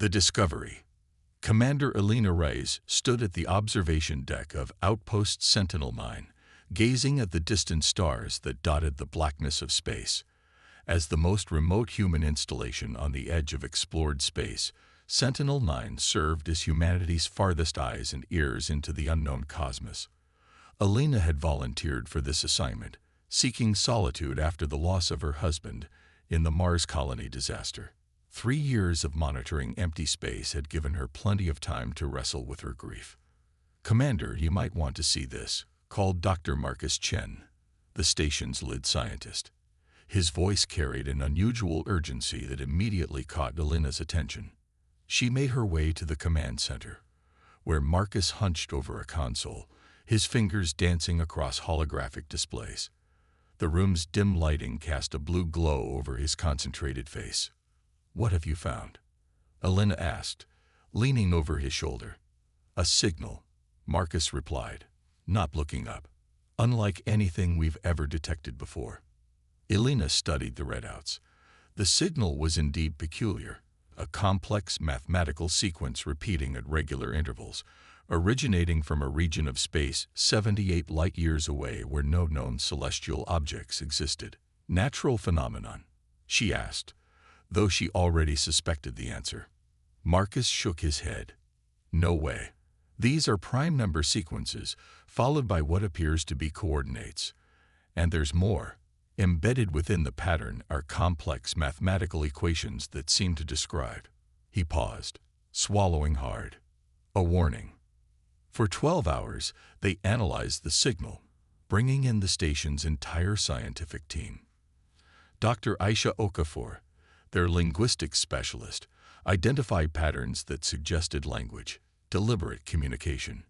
The Discovery. Commander Elena Reyes stood at the observation deck of Outpost Sentinel-9, gazing at the distant stars that dotted the blackness of space. As the most remote human installation on the edge of explored space, Sentinel-9 served as humanity's farthest eyes and ears into the unknown cosmos. Elena had volunteered for this assignment, seeking solitude after the loss of her husband in the Mars colony disaster. 3 years of monitoring empty space had given her plenty of time to wrestle with her grief. "Commander, you might want to see this," called Dr. Marcus Chen, the station's lead scientist. His voice carried an unusual urgency that immediately caught Elena's attention. She made her way to the command center, where Marcus hunched over a console, his fingers dancing across holographic displays. The room's dim lighting cast a blue glow over his concentrated face. "What have you found?" Elena asked, leaning over his shoulder. "A signal," Marcus replied, not looking up. "Unlike anything we've ever detected before." Elena studied the readouts. The signal was indeed peculiar, a complex mathematical sequence repeating at regular intervals, originating from a region of space 78 light-years away where no known celestial objects existed. "Natural phenomenon?" she asked, though she already suspected the answer. Marcus shook his head. "No way. These are prime number sequences, followed by what appears to be coordinates. And there's more. Embedded within the pattern are complex mathematical equations that seem to describe." He paused, swallowing hard. "A warning." For 12 hours, they analyzed the signal, bringing in the station's entire scientific team. Dr. Aisha Okafor, their linguistics specialist, identified patterns that suggested language, deliberate communication.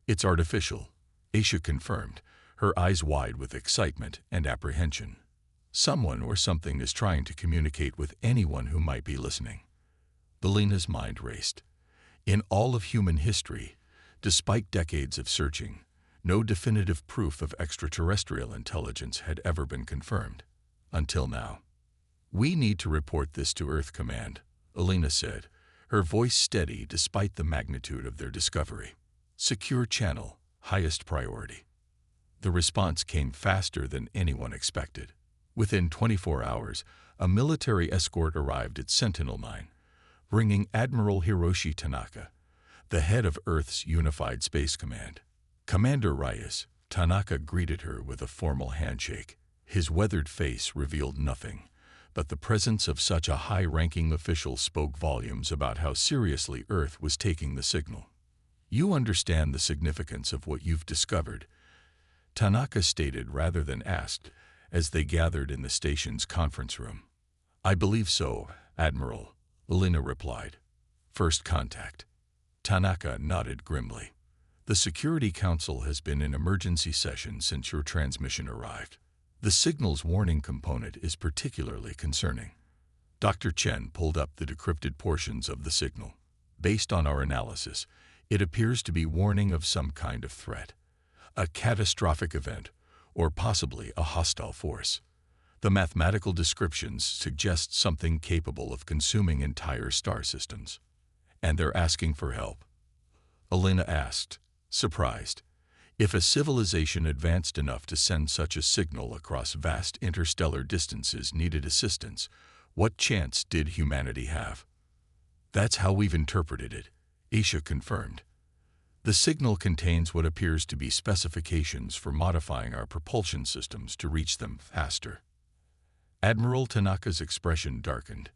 "It's artificial," Aisha confirmed, her eyes wide with excitement and apprehension. "Someone or something is trying to communicate with anyone who might be listening." Elena's mind raced. In all of human history, despite decades of searching, no definitive proof of extraterrestrial intelligence had ever been confirmed. Until now. "We need to report this to Earth Command," Elena said, her voice steady despite the magnitude of their discovery. "Secure channel, highest priority." The response came faster than anyone expected. Within 24 hours, a military escort arrived at Sentinel-9, bringing Admiral Hiroshi Tanaka, the head of Earth's Unified Space Command. "Commander Reyes," Tanaka greeted her with a formal handshake. His weathered face revealed nothing, but the presence of such a high-ranking official spoke volumes about how seriously Earth was taking the signal. "You understand the significance of what you've discovered," Tanaka stated rather than asked, as they gathered in the station's conference room. "I believe so, Admiral," Elena replied. "First contact." Tanaka nodded grimly. "The Security Council has been in emergency session since your transmission arrived. The signal's warning component is particularly concerning." Dr. Chen pulled up the decrypted portions of the signal. "Based on our analysis, it appears to be warning of some kind of threat, a catastrophic event, or possibly a hostile force. The mathematical descriptions suggest something capable of consuming entire star systems. And they're asking for help." Elena asked, surprised. If a civilization advanced enough to send such a signal across vast interstellar distances needed assistance, what chance did humanity have? "That's how we've interpreted it," Aisha confirmed. "The signal contains what appears to be specifications for modifying our propulsion systems to reach them faster." Admiral Tanaka's expression darkened.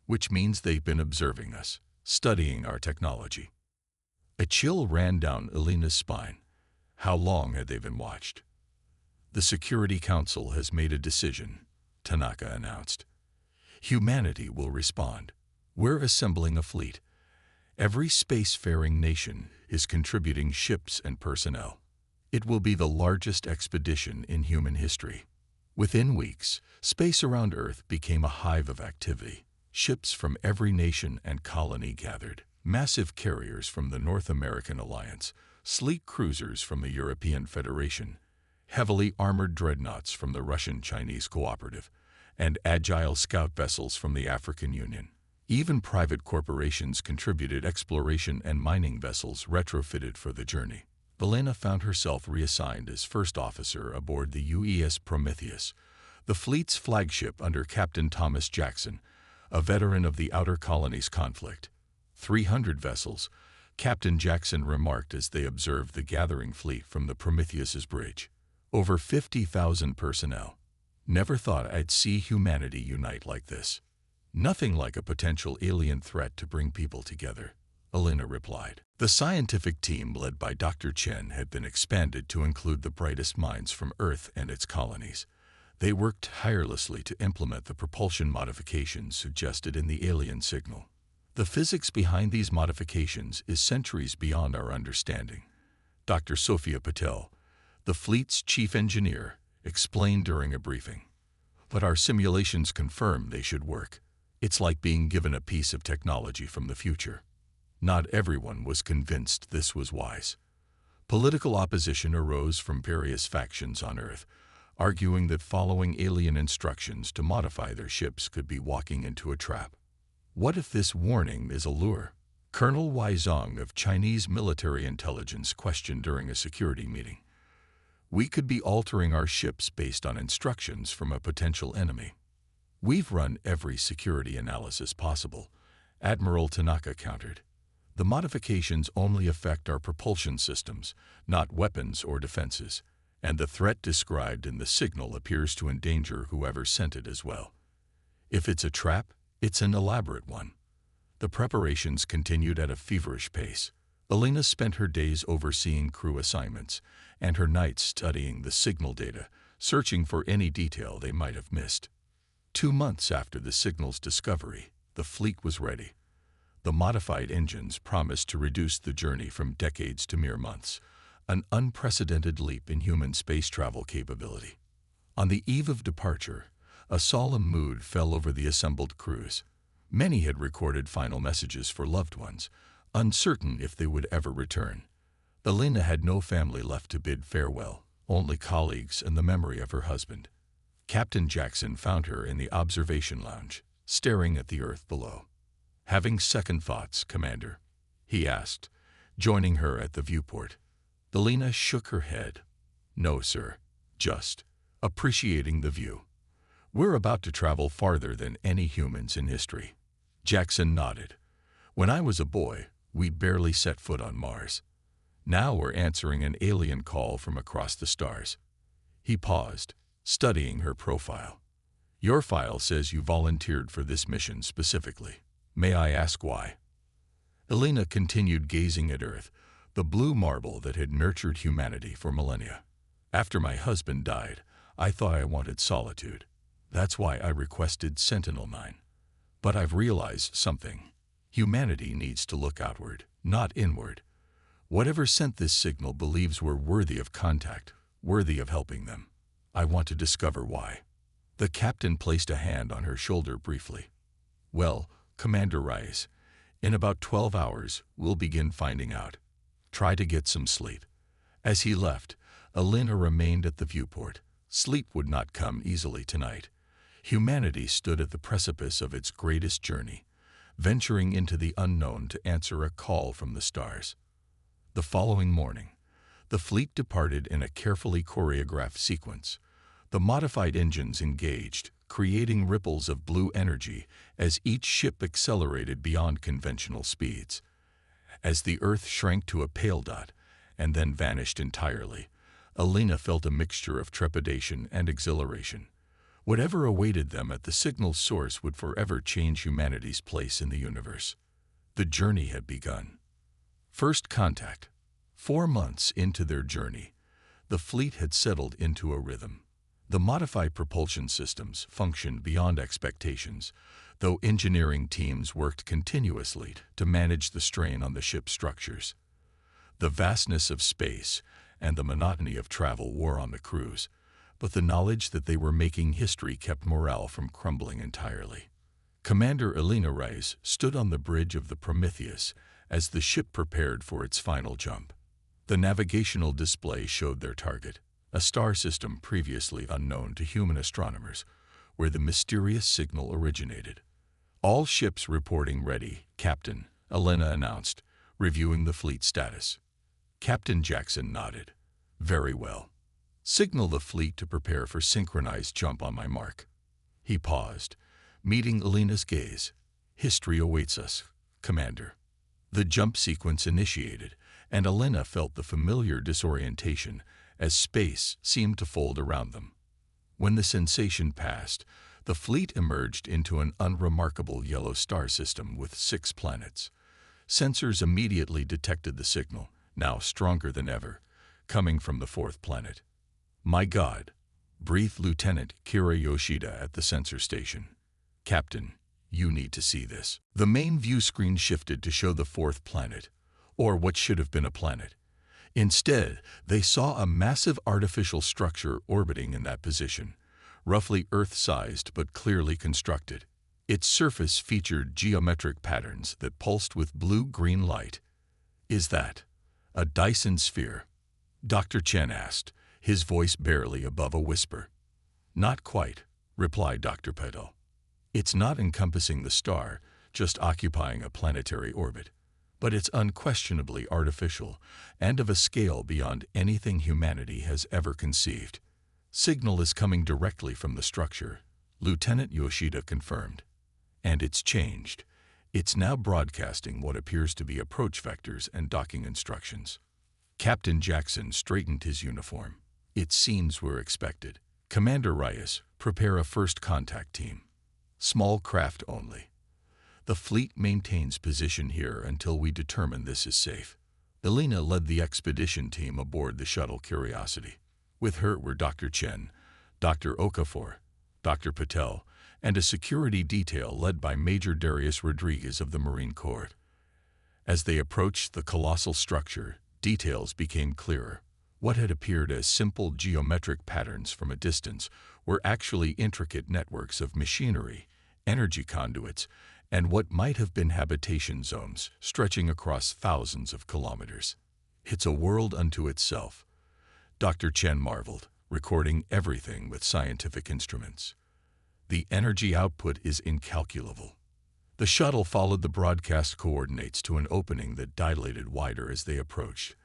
"Which means they've been observing us, studying our technology." A chill ran down Elena's spine. How long had they been watched? "The Security Council has made a decision," Tanaka announced. "Humanity will respond. We're assembling a fleet. Every spacefaring nation is contributing ships and personnel. It will be the largest expedition in human history." Within weeks, space around Earth became a hive of activity. Ships from every nation and colony gathered. Massive carriers from the North American Alliance, sleek cruisers from the European Federation, heavily armored dreadnoughts from the Russian-Chinese Cooperative, and agile scout vessels from the African Union. Even private corporations contributed exploration and mining vessels retrofitted for the journey. Elena found herself reassigned as first officer aboard the UES Prometheus, the fleet's flagship under Captain Thomas Jackson, a veteran of the Outer Colonies conflict. 300 vessels, Captain Jackson remarked as they observed the gathering fleet from the Prometheus's bridge. Over 50,000 personnel. Never thought I'd see humanity unite like this. Nothing like a potential alien threat to bring people together, Elena replied. The scientific team led by Dr. Chen had been expanded to include the brightest minds from Earth and its colonies. They worked tirelessly to implement the propulsion modifications suggested in the alien signal. The physics behind these modifications is centuries beyond our understanding. Dr. Sophia Patel, the fleet's chief engineer, explained during a briefing. But our simulations confirm they should work. It's like being given a piece of technology from the future. Not everyone was convinced this was wise. Political opposition arose from various factions on Earth, arguing that following alien instructions to modify their ships could be walking into a trap. What if this warning is a lure? Colonel Wai Zong of Chinese military intelligence questioned during a security meeting. We could be altering our ships based on instructions from a potential enemy. We've run every security analysis possible, Admiral Tanaka countered. The modifications only affect our propulsion systems, not weapons or defenses, and the threat described in the signal appears to endanger whoever sent it as well. If it's a trap, it's an elaborate one. The preparations continued at a feverish pace. Elena spent her days overseeing crew assignments and her nights studying the signal data, searching for any detail they might have missed. 2 months after the signal's discovery, the fleet was ready. The modified engines promised to reduce the journey from decades to mere months, an unprecedented leap in human space travel capability. On the eve of departure, a solemn mood fell over the assembled crews. Many had recorded final messages for loved ones, uncertain if they would ever return. Elena had no family left to bid farewell, only colleagues and the memory of her husband. Captain Jackson found her in the observation lounge, staring at the Earth below. "Having second thoughts, Commander?" he asked, joining her at the viewport. Elena shook her head. "No, sir. Just appreciating the view. We're about to travel farther than any humans in history." Jackson nodded. "When I was a boy, we barely set foot on Mars. Now we're answering an alien call from across the stars." He paused, studying her profile. "Your file says you volunteered for this mission specifically. May I ask why?" Elena continued gazing at Earth, the blue marble that had nurtured humanity for millennia. "After my husband died, I thought I wanted solitude. That's why I requested Sentinel-9. But I've realized something. Humanity needs to look outward, not inward. Whatever sent this signal believes we're worthy of contact, worthy of helping them. I want to discover why." The captain placed a hand on her shoulder briefly. "Well, Commander Rice, in about 12 hours, we'll begin finding out. Try to get some sleep." As he left, Elena remained at the viewport. Sleep would not come easily tonight. Humanity stood at the precipice of its greatest journey, venturing into the unknown to answer a call from the stars. The following morning, the fleet departed in a carefully choreographed sequence. The modified engines engaged, creating ripples of blue energy as each ship accelerated beyond conventional speeds. As the Earth shrank to a pale dot and then vanished entirely, Elena felt a mixture of trepidation and exhilaration. Whatever awaited them at the signal's source would forever change humanity's place in the universe. The journey had begun. First contact. 4 months into their journey, the fleet had settled into a rhythm. The modified propulsion systems functioned beyond expectations, though engineering teams worked continuously to manage the strain on the ship's structures. The vastness of space and the monotony of travel wore on the crews, but the knowledge that they were making history kept morale from crumbling entirely. Commander Elena Rice stood on the bridge of the Prometheus as the ship prepared for its final jump. The navigational display showed their target, a star system previously unknown to human astronomers, where the mysterious signal originated. All ships reporting ready, Captain, Elena announced, reviewing the fleet status. Captain Jackson nodded. Very well. Signal the fleet to prepare for synchronized jump on my mark. He paused, meeting Elena's gaze. History awaits us, Commander. The jump sequence initiated, and Elena felt the familiar disorientation as space seemed to fold around them. When the sensation passed, the fleet emerged into an unremarkable yellow star system with 6 planets. Sensors immediately detected the signal, now stronger than ever, coming from the 4th planet. My God, breathed Lieutenant Kira Yoshida at the sensor station. Captain, you need to see this. The main view screen shifted to show the 4th planet, or what should have been a planet. Instead, they saw a massive artificial structure orbiting in that position, roughly Earth-sized but clearly constructed. Its surface featured geometric patterns that pulsed with blue-green light. Is that a Dyson sphere? Dr. Chen asked, his voice barely above a whisper. Not quite, replied Dr. Petal. It's not encompassing the star, just occupying a planetary orbit. But it's unquestionably artificial and of a scale beyond anything humanity has ever conceived. Signal is coming directly from the structure, Lieutenant Yoshida confirmed. And it's changed. It's now broadcasting what appears to be approach vectors and docking instructions. Captain Jackson straightened his uniform. Its scenes were expected. Commander Reyes, prepare a first contact team. Small craft only. The fleet maintains position here until we determine this is safe. Elena led the expedition team aboard the shuttle Curiosity. With her were Dr. Chen, Dr. Okafor, Dr. Patel, and a security detail led by Major Darius Rodriguez of the Marine Corps. As they approached the colossal structure, details became clearer. What had appeared as simple geometric patterns from a distance were actually intricate networks of machinery, energy conduits, and what might have been habitation zones stretching across thousands of kilometers. It's a world unto itself, Dr. Chen marveled, recording everything with scientific instruments. The energy output is incalculable. The shuttle followed the broadcast coordinates to an opening that dilated wider as they approached,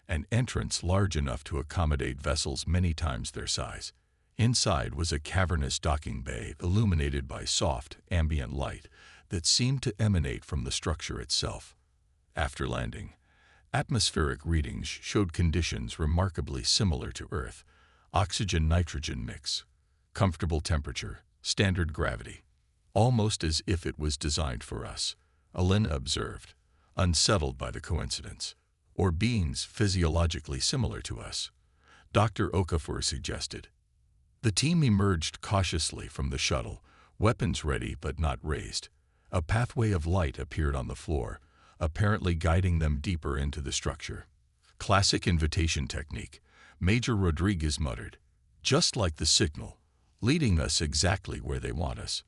an entrance large enough to accommodate vessels many times their size. Inside was a cavernous docking bay illuminated by soft, ambient light that seemed to emanate from the structure itself. After landing, atmospheric readings showed conditions remarkably similar to Earth: oxygen-nitrogen mix, comfortable temperature, standard gravity. Almost as if it was designed for us, Elena observed, unsettled by the coincidence. Or beings physiologically similar to us, Dr. Okafor suggested. The team emerged cautiously from the shuttle, weapons ready but not raised. A pathway of light appeared on the floor, apparently guiding them deeper into the structure. Classic invitation technique, Major Rodriguez muttered. Just like the signal, leading us exactly where they want us.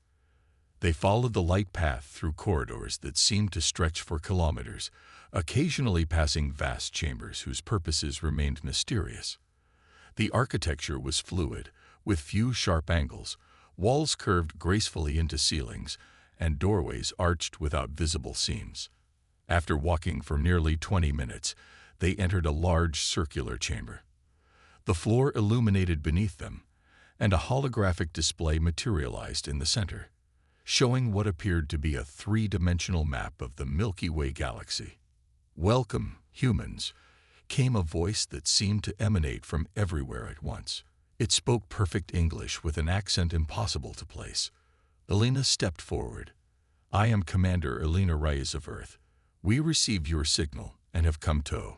They followed the light path through corridors that seemed to stretch for kilometers, occasionally passing vast chambers whose purposes remained mysterious. The architecture was fluid, with few sharp angles, walls curved gracefully into ceilings, and doorways arched without visible seams. After walking for nearly 20 minutes, they entered a large circular chamber. The floor illuminated beneath them, and a holographic display materialized in the center, showing what appeared to be a 3-dimensional map of the Milky Way galaxy. "Welcome, humans," came a voice that seemed to emanate from everywhere at once. It spoke perfect English with an accent impossible to place. Elena stepped forward. "I am Commander Elena Reyes of Earth. We received your signal and have come to."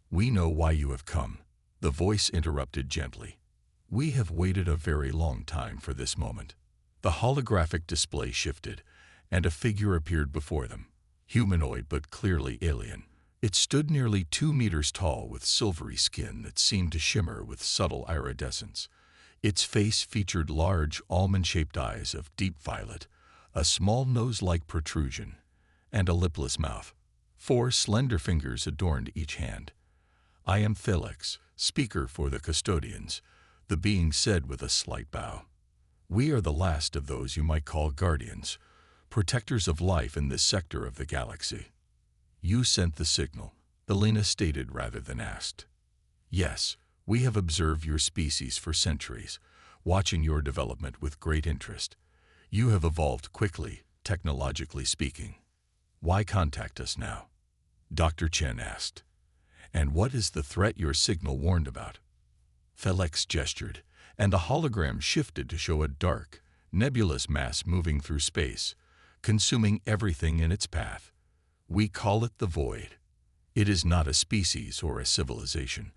"We know why you have come," the voice interrupted gently. "We have waited a very long time for this moment." The holographic display shifted, and a figure appeared before them, humanoid but clearly alien. It stood nearly 2 meters tall with silvery skin that seemed to shimmer with subtle iridescence. Its face featured large, almond-shaped eyes of deep violet, a small nose-like protrusion, and a lipless mouth. 4 slender fingers adorned each hand. "I am Felix, speaker for the custodians," the being said with a slight bow. "We are the last of those you might call guardians, protectors of life in this sector of the galaxy. You sent the signal, Elena stated rather than asked. Yes, we have observed your species for centuries, watching your development with great interest. You have evolved quickly, technologically speaking. Why contact us now? Dr. Chen asked. And what is the threat your signal warned about? Felix gestured, and a hologram shifted to show a dark, nebulous mass moving through space, consuming everything in its path. We call it the Void. It is not a species or a civilization,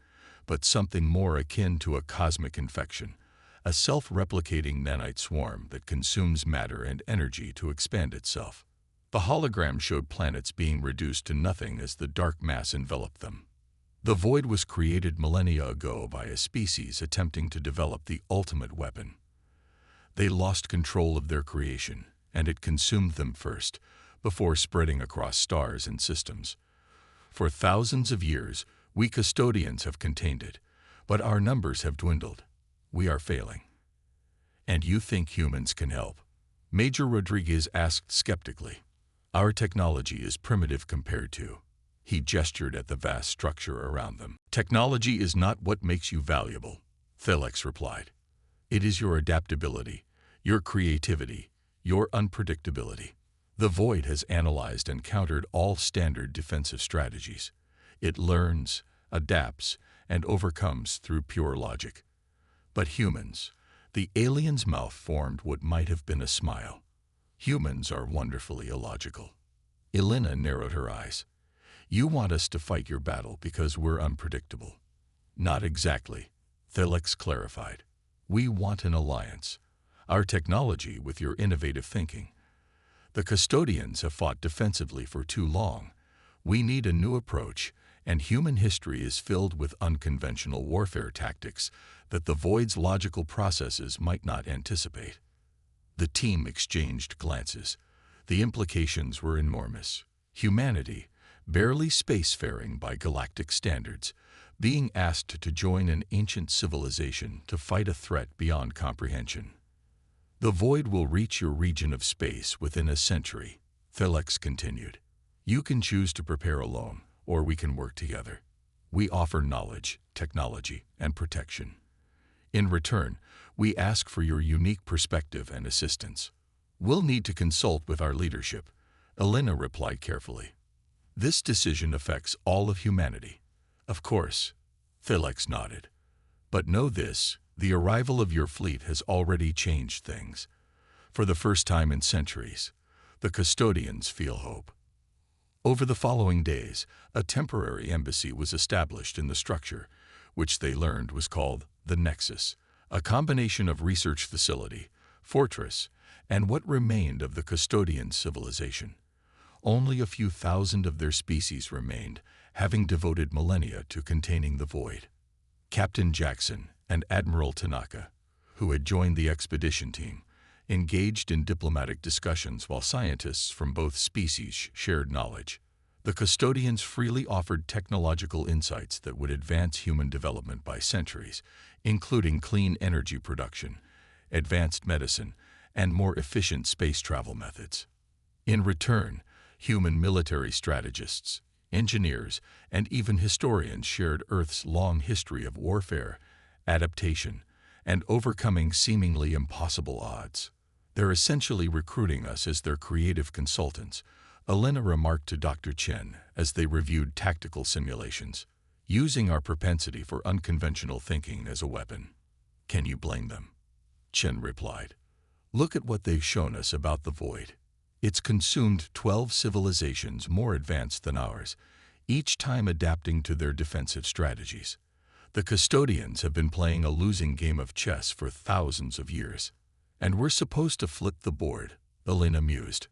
but something more akin to a cosmic infection, a self-replicating nanite swarm that consumes matter and energy to expand itself. The hologram showed planets being reduced to nothing as the dark mass enveloped them. The Void was created millennia ago by a species attempting to develop the ultimate weapon. They lost control of their creation, and it consumed them first, before spreading across stars and systems. For thousands of years, we custodians have contained it, but our numbers have dwindled. We are failing. And you think humans can help? Major Rodriguez asked skeptically. Our technology is primitive compared to. He gestured at the vast structure around them. Technology is not what makes you valuable, Felix replied. It is your adaptability, your creativity, your unpredictability. The Void has analyzed and countered all standard defensive strategies. It learns, adapts, and overcomes through pure logic. But humans, the alien's mouth formed what might have been a smile. Humans are wonderfully illogical. Elena narrowed her eyes. You want us to fight your battle because we're unpredictable. Not exactly, Felix clarified. We want an alliance. Our technology with your innovative thinking. The custodians have fought defensively for too long. We need a new approach, and human history is filled with unconventional warfare tactics that the Void's logical processes might not anticipate. The team exchanged glances. The implications were enormous. Humanity, barely spacefaring by galactic standards, being asked to join an ancient civilization to fight a threat beyond comprehension. The Void will reach your region of space within a century, Felix continued. You can choose to prepare alone, or we can work together. We offer knowledge, technology, and protection. In return, we ask for your unique perspective and assistance. We'll need to consult with our leadership, Elena replied carefully. This decision affects all of humanity. Of course, Felix nodded. But know this, the arrival of your fleet has already changed things. For the first time in centuries, the custodians feel hope. Over the following days, a temporary embassy was established in the structure, which they learned was called the Nexus, a combination of research facility, fortress, and what remained of the custodian civilization. Only a few thousand of their species remained, having devoted millennia to containing the Void. Captain Jackson and Admiral Tanaka, who had joined the expedition team, engaged in diplomatic discussions while scientists from both species shared knowledge. The custodians freely offered technological insights that would advance human development by centuries, including clean energy production, advanced medicine, and more efficient space travel methods. In return, human military strategists, engineers, and even historians shared Earth's long history of warfare, adaptation, and overcoming seemingly impossible odds. They're essentially recruiting us as their creative consultants, Elena remarked to Dr. Chen as they reviewed tactical simulations, using our propensity for unconventional thinking as a weapon. Can you blame them? Chen replied. Look at what they've shown us about the Void. It's consumed 12 civilizations more advanced than ours, each time adapting to their defensive strategies. The custodians have been playing a losing game of chess for thousands of years. And we're supposed to flip the board, Elena mused.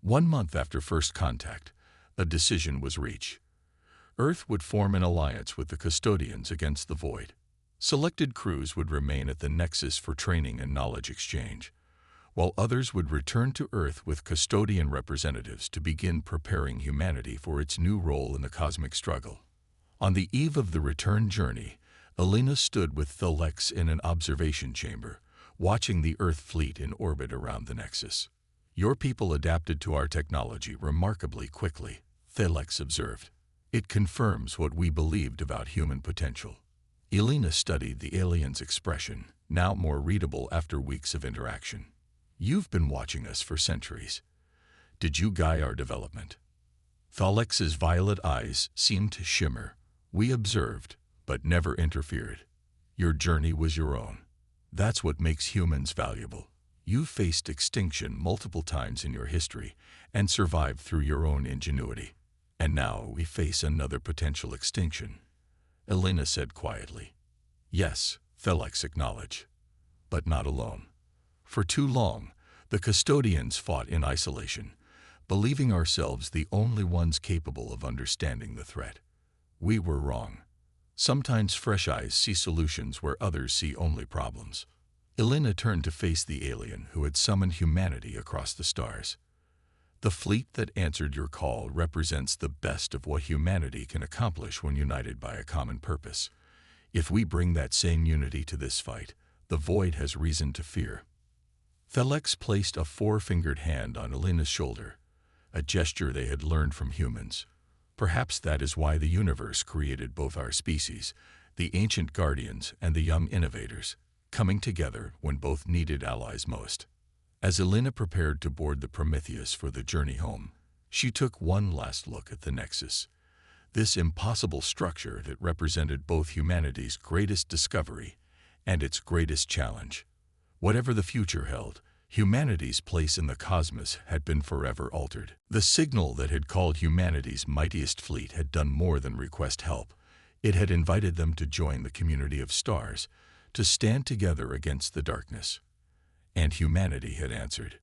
1 month after first contact, a decision was reached. Earth would form an alliance with the custodians against the Void. Selected crews would remain at the Nexus for training and knowledge exchange, while others would return to Earth with custodian representatives to begin preparing humanity for its new role in the cosmic struggle. On the eve of the return journey, Elena stood with Felix in an observation chamber, watching the Earth fleet in orbit around the Nexus. Your people adapted to our technology remarkably quickly, Thalex observed. It confirms what we believed about human potential. Elena studied the alien's expression, now more readable after weeks of interaction. You've been watching us for centuries. Did you guide our development? Thalex's violet eyes seemed to shimmer. We observed, but never interfered. Your journey was your own. That's what makes humans valuable. You faced extinction multiple times in your history and survived through your own ingenuity. And now we face another potential extinction, Elena said quietly. Yes, Thalex acknowledged, but not alone. For too long, the custodians fought in isolation, believing ourselves the only ones capable of understanding the threat. We were wrong. Sometimes fresh eyes see solutions where others see only problems. Elena turned to face the alien who had summoned humanity across the stars. The fleet that answered your call represents the best of what humanity can accomplish when united by a common purpose. If we bring that same unity to this fight, the void has reason to fear. Thalex placed a four-fingered hand on Elena's shoulder, a gesture they had learned from humans. Perhaps that is why the universe created both our species, the ancient guardians and the young innovators, coming together when both needed allies most. As Elena prepared to board the Prometheus for the journey home, she took one last look at the Nexus, this impossible structure that represented both humanity's greatest discovery and its greatest challenge. Whatever the future held, humanity's place in the cosmos had been forever altered. The signal that had called humanity's mightiest fleet had done more than request help. It had invited them to join the community of stars, to stand together against the darkness. And humanity had answered.